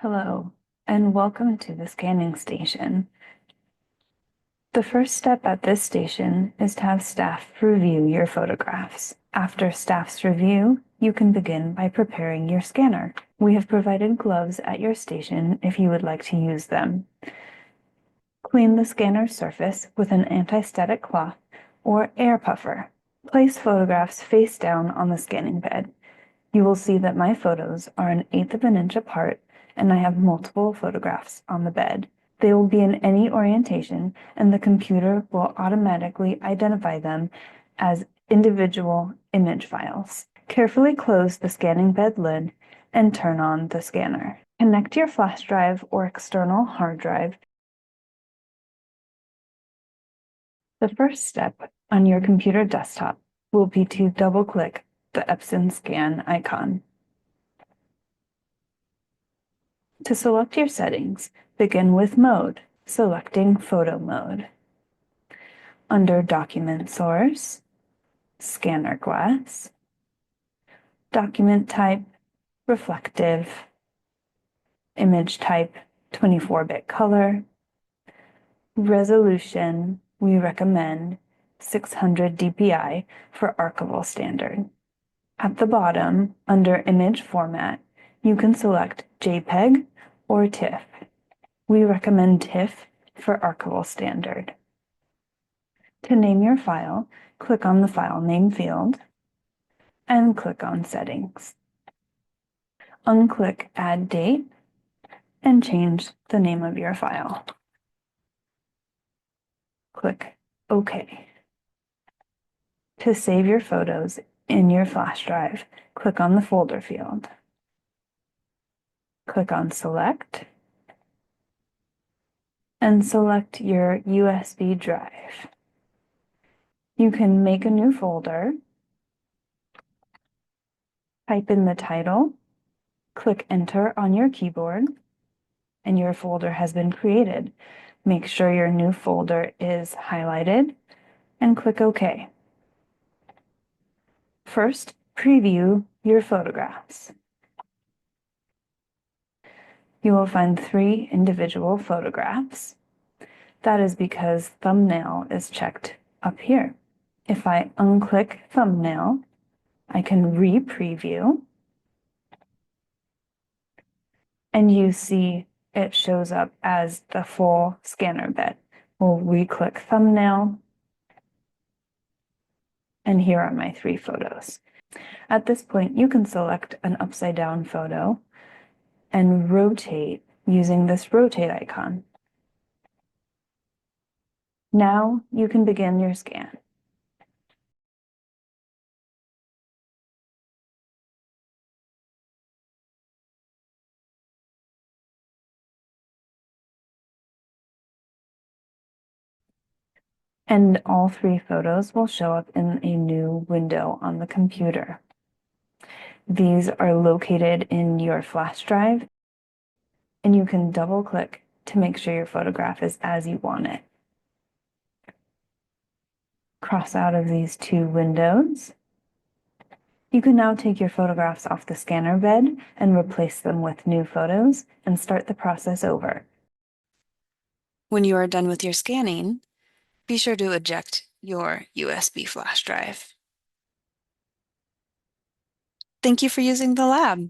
Hello, and welcome to the scanning station. The first step at this station is to have staff review your photographs. After staff's review, you can begin by preparing your scanner. We have provided gloves at your station if you would like to use them. Clean the scanner's surface with an anti-static cloth or air puffer. Place photographs face down on the scanning bed. You will see that my photos are 1/8 of an inch apart, and I have multiple photographs on the bed. They will be in any orientation, and the computer will automatically identify them as individual image files. Carefully close the scanning bed lid and turn on the scanner. Connect your flash drive or external hard drive. The first step on your computer desktop will be to double-click the Epson scan icon. To select your settings, begin with Mode, selecting Photo Mode. Under Document Source, Scanner Glass, Document Type, Reflective, Image Type, 24-bit color, Resolution, we recommend 600 dpi for archival standard. At the bottom, under Image Format, you can select JPEG or TIFF. We recommend TIFF for archival standard. To name your file, click on the File Name field and click on Settings. Unclick Add Date and change the name of your file. Click OK. To save your photos in your flash drive, click on the Folder field. Click on Select and select your USB drive. You can make a new folder, type in the title, click Enter on your keyboard, and your folder has been created. Make sure your new folder is highlighted and click OK. First, preview your photographs. You will find 3 individual photographs. That is because thumbnail is checked up here. If I unclick thumbnail, I can re-preview, and you see it shows up as the full scanner bed. We'll re-click thumbnail, and here are my 3 photos. At this point, you can select an upside down photo and rotate using this rotate icon. Now you can begin your scan. And all 3 photos will show up in a new window on the computer. These are located in your flash drive, and you can double-click to make sure your photograph is as you want it. Cross out of these 2 windows. You can now take your photographs off the scanner bed and replace them with new photos and start the process over. When you are done with your scanning, be sure to eject your USB flash drive. Thank you for using the lab.